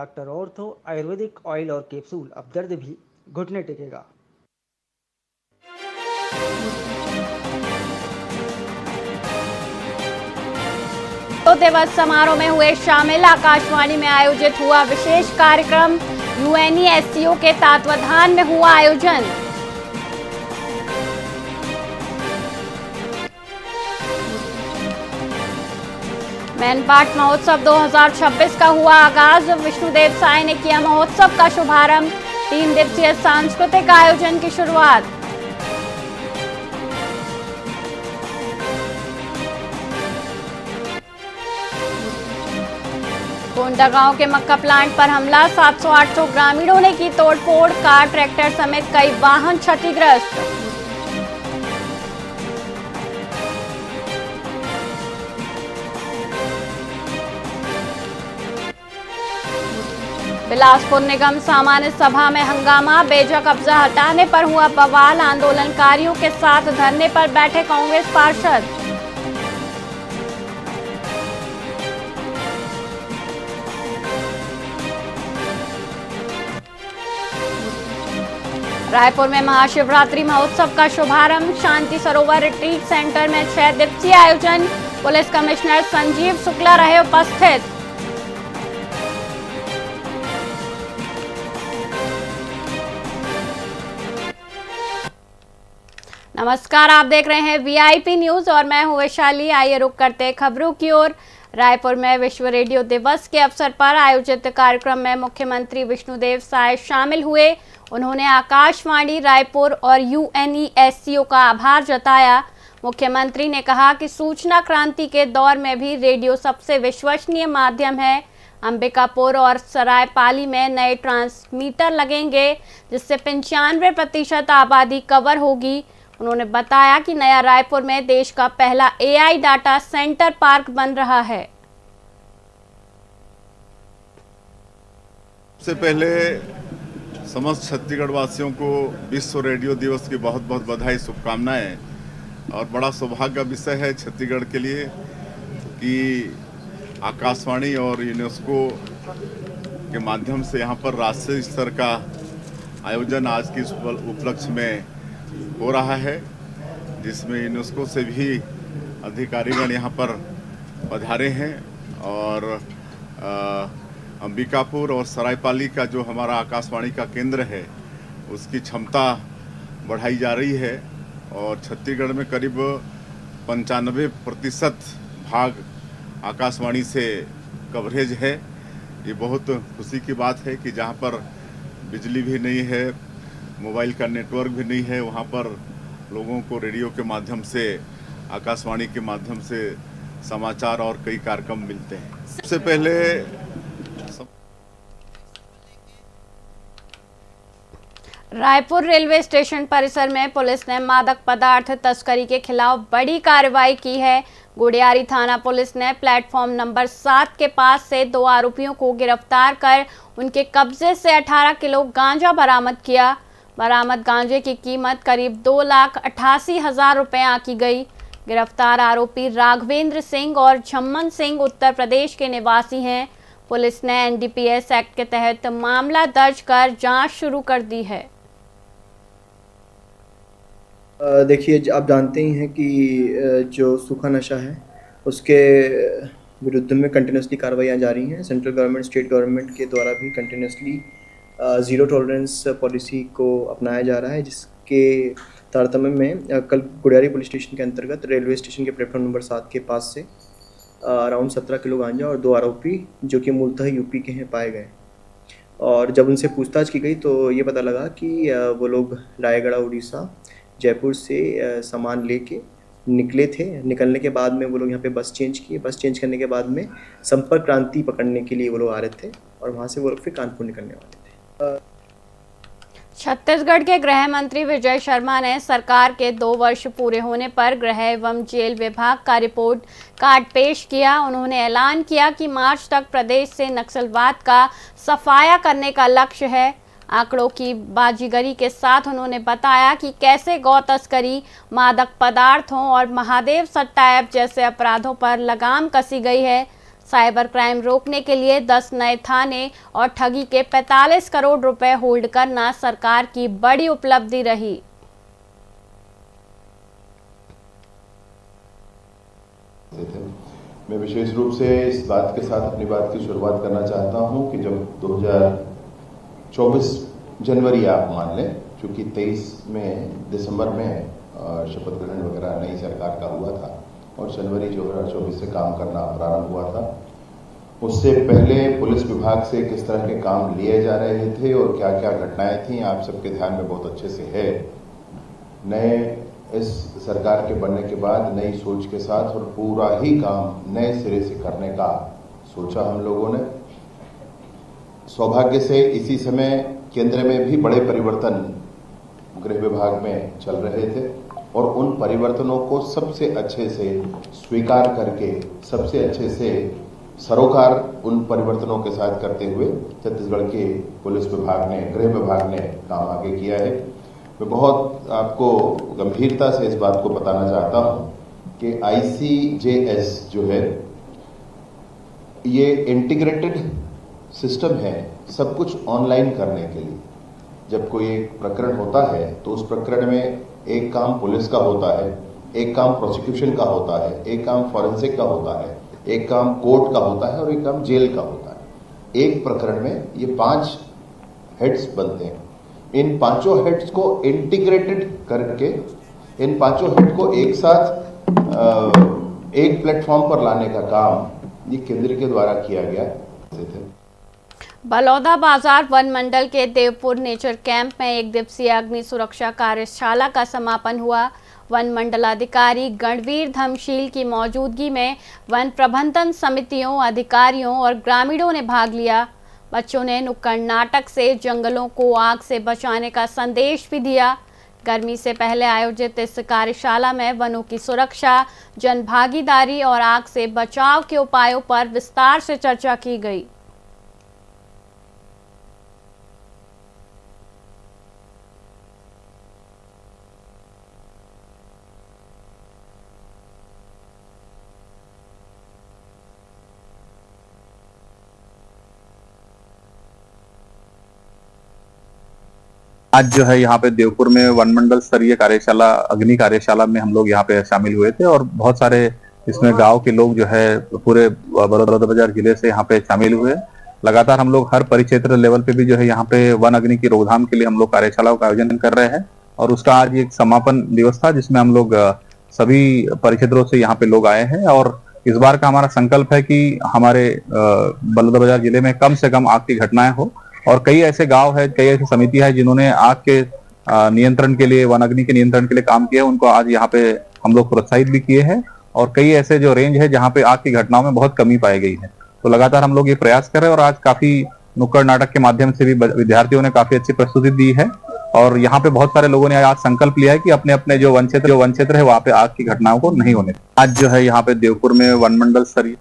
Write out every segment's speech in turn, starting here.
Doctor ortho Ayurvedic oil और capsule. अब दर्द भी घुटने टेकेगा। दिवस समारोह में हुए शामिल। आकाशवाणी में आयोजित हुआ विशेष कार्यक्रम। यूएनईएससीओ के तत्वाधान में हुआ आयोजन। मैनपाट महोत्सव 2026 का हुआ आगाज। विष्णुदेव साय ने किया महोत्सव का शुभारंभ। 3 दिवसीय सांस्कृतिक आयोजन की शुरुआत। कोंडागांव के मक्का प्लांट पर हमला। 700-800 ग्रामीणों ने की तोड़फोड़। कार, ट्रैक्टर समेत कई वाहन क्षतिग्रस्त। बिलासपुर निगम सामान्य सभा में हंगामा। बेजा कब्जा हटाने पर हुआ बवाल। आंदोलनकारियों के साथ धरने पर बैठे कांग्रेस पार्षद। रायपुर में महाशिवरात्रि महोत्सव का शुभारंभ। शांति सरोवर रिट्रीट सेंटर में 6 दिवसीय आयोजन। पुलिस कमिश्नर संजीव शुक्ला रहे उपस्थित। नमस्कार, आप देख रहे हैं वीआईपी न्यूज और मैं हूं वैशाली। आइए रुक करते हैं खबरों की ओर। रायपुर में विश्व रेडियो दिवस के अवसर पर आयोजित कार्यक्रम में मुख्यमंत्री विष्णुदेव साय शामिल हुए। उन्होंने आकाशवाणी रायपुर और यूएनईएससीओ का आभार जताया। मुख्यमंत्री ने कहा कि सूचना क्रांति के दौर में भी रेडियो सबसे विश्वसनीय माध्यम है। अंबिकापुर और सरायपाली में नए ट्रांसमीटर लगेंगे, जिससे 95% आबादी कवर होगी। उन्होंने बताया कि नया रायपुर में देश का पहला एआई डाटा सेंटर पार्क बन रहा है। सबसे पहले समस्त छत्तीसगढ़ वासियों को विश्व रेडियो दिवस की बहुत बहुत बधाई, शुभकामनाएं। और बड़ा सौभाग्य का विषय है छत्तीसगढ़ के लिए कि आकाशवाणी और यूनेस्को के माध्यम से यहाँ पर राष्ट्रीय स्तर का आयोजन आज की उपलक्ष्य में हो रहा है, जिसमें यूनेस्को से भी अधिकारीगण यहाँ पर पधारे हैं। और अंबिकापुर और सरायपाली का जो हमारा आकाशवाणी का केंद्र है, उसकी क्षमता बढ़ाई जा रही है और छत्तीसगढ़ में करीब 95% भाग आकाशवाणी से कवरेज है। ये बहुत खुशी की बात है कि जहाँ पर बिजली भी नहीं है, मोबाइल का नेटवर्क भी नहीं है, वहाँ पर लोगों को रेडियो के माध्यम से, आकाशवाणी के माध्यम से समाचार और कई कार्यक्रम मिलते हैं। सबसे पहले रायपुर रेलवे स्टेशन परिसर में पुलिस ने मादक पदार्थ तस्करी के खिलाफ बड़ी कार्रवाई की है। गुड़ियारी थाना पुलिस ने प्लेटफॉर्म नंबर 7 के पास से 2 आरोपियों को गिरफ्तार कर उनके कब्जे से 18 किलो गांजा बरामद किया। बरामद गांजे की कीमत करीब 2,88,000 रुपए आंकी गई। गिरफ्तार आरोपी राघवेंद्र सिंह और झम्मन सिंह उत्तर प्रदेश के निवासी हैं। पुलिस ने एनडीपीएस एक्ट के तहत मामला दर्ज कर जांच शुरू कर दी है। देखिए, आप जानते ही हैं कि जो सूखा नशा है उसके विरुद्ध में कंटिन्यूसली कार्रवाइयाँ जारी हैं। सेंट्रल गवर्नमेंट, स्टेट गवर्नमेंट के द्वारा भी कंटिन्यूसली ज़ीरो टॉलरेंस पॉलिसी को अपनाया जा रहा है, जिसके तारतम्य में कल गुड़ियारी पुलिस स्टेशन के अंतर्गत रेलवे स्टेशन के प्लेटफॉर्म नंबर 7 के पास से अराउंड 17 किलो गांजा और 2 आरोपी जो कि मूलतः यूपी के हैं पाए गए। और जब उनसे पूछताछ की गई तो ये पता लगा कि वो लोग रायगढ़, उड़ीसा, जयपुर से सामान लेके निकले थे। निकलने के बाद में वो लोग यहाँ पे बस चेंज किए। बस चेंज करने के बाद में संपर्क क्रांति पकड़ने के लिए वो लोग आ रहे थे और वहाँ से वो लोग फिर कानपुर निकलने वाले थे। छत्तीसगढ़ के गृह मंत्री विजय शर्मा ने सरकार के 2 वर्ष पूरे होने पर गृह एवं जेल विभाग का रिपोर्ट कार्ड पेश किया। उन्होंने ऐलान किया कि मार्च तक प्रदेश से नक्सलवाद का सफाया करने का लक्ष्य है। आंकड़ों की बाजीगरी के साथ उन्होंने बताया कि कैसे गौ तस्करी, मादक पदार्थों और महादेव सट्टा ऐप जैसे अपराधों पर लगाम कसी गई है। साइबर क्राइम रोकने के लिए 10 नए थाने और ठगी के 45 करोड़ रुपए होल्ड करना सरकार की बड़ी उपलब्धि रही। मैं विशेष रूप से इस बात के साथ अपनी बात की शुरुआत करना चाहता हूं कि जब 2024 जनवरी आप मान लें, चूंकि 23 में दिसंबर में शपथ ग्रहण वगैरह नई सरकार का हुआ था और जनवरी 2024 से काम करना प्रारंभ हुआ था, उससे पहले पुलिस विभाग से किस तरह के काम लिए जा रहे थे और क्या क्या घटनाएं थी, आप सबके ध्यान में बहुत अच्छे से है। नए इस सरकार के बनने के बाद नई सोच के साथ और पूरा ही काम नए सिरे से करने का सोचा हम लोगों ने। सौभाग्य से इसी समय केंद्र में भी बड़े परिवर्तन गृह विभाग में चल रहे थे और उन परिवर्तनों को सबसे अच्छे से स्वीकार करके सबसे अच्छे से सरोकार उन परिवर्तनों के साथ करते हुए छत्तीसगढ़ के पुलिस विभाग ने, गृह विभाग ने काम आगे किया है। मैं बहुत आपको गंभीरता से इस बात को बताना चाहता हूं कि ICJS जो है ये इंटीग्रेटेड सिस्टम है सब कुछ ऑनलाइन करने के लिए। जब कोई एक प्रकरण होता है तो उस प्रकरण में एक काम पुलिस का होता है, एक काम प्रोसिक्यूशन का होता है, एक काम फॉरेंसिक का होता है, एक काम कोर्ट का होता है और एक काम जेल का होता है। एक प्रकरण में ये 5 हेड्स बनते हैं। इन 5 हेड्स को इंटीग्रेटेड करके इन 5 हेड को एक साथ एक प्लेटफॉर्म पर लाने का काम ये केंद्र के द्वारा किया गया थे। बलौदा बाजार वन मंडल के देवपुर नेचर कैंप में 1 दिवसीय अग्नि सुरक्षा कार्यशाला का समापन हुआ। वन मंडलाधिकारी गणवीर धमशील की मौजूदगी में वन प्रबंधन समितियों, अधिकारियों और ग्रामीणों ने भाग लिया। बच्चों ने नुक्कड़ नाटक से जंगलों को आग से बचाने का संदेश भी दिया। गर्मी से पहले आयोजित इस कार्यशाला में वनों की सुरक्षा, जन भागीदारी और आग से बचाव के उपायों पर विस्तार से चर्चा की गई। आज जो है यहाँ पे देवपुर में वन मंडल स्तरीय कार्यशाला, अग्नि कार्यशाला में हम लोग यहाँ पे शामिल हुए थे और बहुत सारे इसमें गांव के लोग जो है पूरे बलौदाबाजार जिले से यहाँ पे शामिल हुए। लगातार हम लोग हर परिक्षेत्र लेवल पे भी जो है यहाँ पे वन अग्नि की रोकथाम के लिए हम लोग कार्यशालाओं का आयोजन कर रहे हैं और उसका आज एक समापन दिवस था जिसमें हम लोग सभी परिक्षेत्रों से यहाँ पे लोग आए हैं और इस बार का हमारा संकल्प है कि हमारे बलौदाबाजार जिले में कम से कम आग की घटनाएं हो और कई ऐसे गांव है, कई ऐसी समिति है जिन्होंने आग के नियंत्रण के लिए, वन अग्नि के नियंत्रण के लिए काम किया, उनको आज यहाँ पे हम लोग प्रोत्साहित भी किए हैं और कई ऐसे जो रेंज है जहाँ पे आग की घटनाओं में बहुत कमी पाई गई है। तो लगातार हम लोग ये प्रयास कर रहे हैं और आज काफी नुक्कड़ नाटक के माध्यम से भी विद्यार्थियों ने काफी अच्छी प्रस्तुति दी है और यहाँ पे बहुत सारे लोगों ने आज संकल्प लिया है कि अपने अपने जो वन क्षेत्र है वहाँ पे आग की घटनाओं को नहीं होने। आज जो है यहाँ पे देवपुर में वन मंडल स्तरीय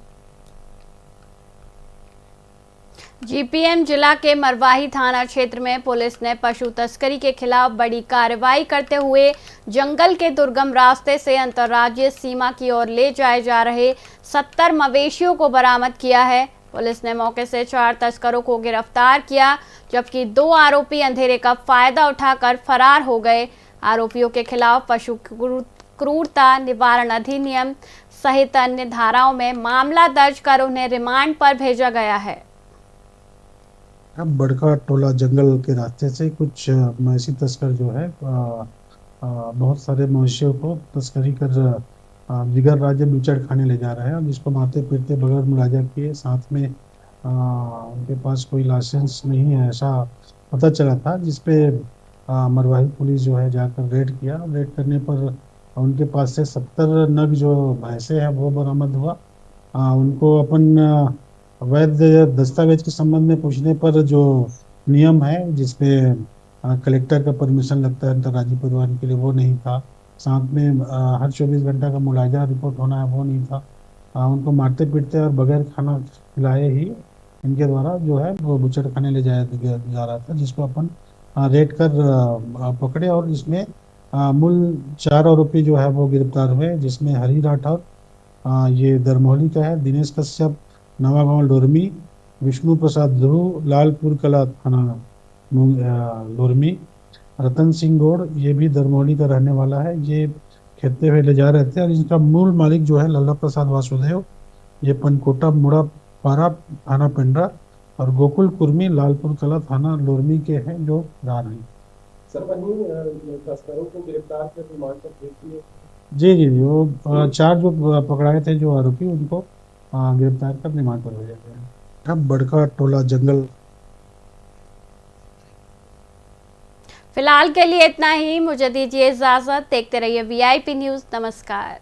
जीपीएम जिला के मरवाही थाना क्षेत्र में पुलिस ने पशु तस्करी के खिलाफ बड़ी कार्रवाई करते हुए जंगल के दुर्गम रास्ते से अंतर्राज्यीय सीमा की ओर ले जाए जा रहे 70 मवेशियों को बरामद किया है। पुलिस ने मौके से 4 तस्करों को गिरफ्तार किया जबकि 2 आरोपी अंधेरे का फायदा उठाकर फरार हो गए। आरोपियों के खिलाफ पशु क्रूरता निवारण अधिनियम सहित अन्य धाराओं में मामला दर्ज कर उन्हें रिमांड पर भेजा गया है। बड़का टोला जंगल के रास्ते से कुछ मवेशी तस्कर जो है बहुत सारे मवेशियों को तस्करी कर दिगर राज्य बिचड़ खाने ले जा रहे हैं और जिसको मारते पीटते बगैर मुलाजा किए, साथ में उनके पास कोई लाइसेंस नहीं है ऐसा पता चला था, जिसपे मरवाही पुलिस जो है जाकर रेड किया। रेड करने पर उनके पास से 70 नग जो भैंसे हैं वो बरामद हुआ। उनको अपन अवैध दस्तावेज के संबंध में पूछने पर जो नियम है जिसपे कलेक्टर का परमिशन लगता है अंतर्राज्यीय परिवहन के लिए वो नहीं था, साथ में हर 24 घंटा का मुलाजा रिपोर्ट होना है वो नहीं था। उनको मारते पीटते और बगैर खाना खिलाए ही इनके द्वारा जो है वो बुचड़ खाने ले जाया जा रहा था, जिसको अपन रेड कर पकड़े और इसमें मूल 4 आरोपी जो है वो गिरफ्तार हुए, जिसमें हरी राठौर ये दरमोहली का है, दिनेश कश्यप नवागांव लोरमी, विष्णु प्रसाद ध्रुव, लालपुर कला थाना लोरमी, रतन सिंह गौड़, ये भी दरमौली का रहने वाला है। ये खेलते हुए ले जा रहे थे और इसका मूल मालिक जो है लल्ला प्रसाद वासुदेव, ये पंचकोटा मुड़ा पारा थाना पिंडरा और गोकुल कुर्मी लालपुर कला थाना लोरमी के हैं जो जा रहे हैं। सर वहीं तस्करों को गिरफ्तार कर रिमांड पर भेज दिए। जी, वो 4 जो पकड़ाए थे जो आरोपी, उनको गिरफ्तार कर रिमांड पर भेजा गया है। बड़का टोला जंगल। फिलहाल के लिए इतना ही, मुझे दीजिए इजाजत। देखते रहिए VIP न्यूज़। नमस्कार।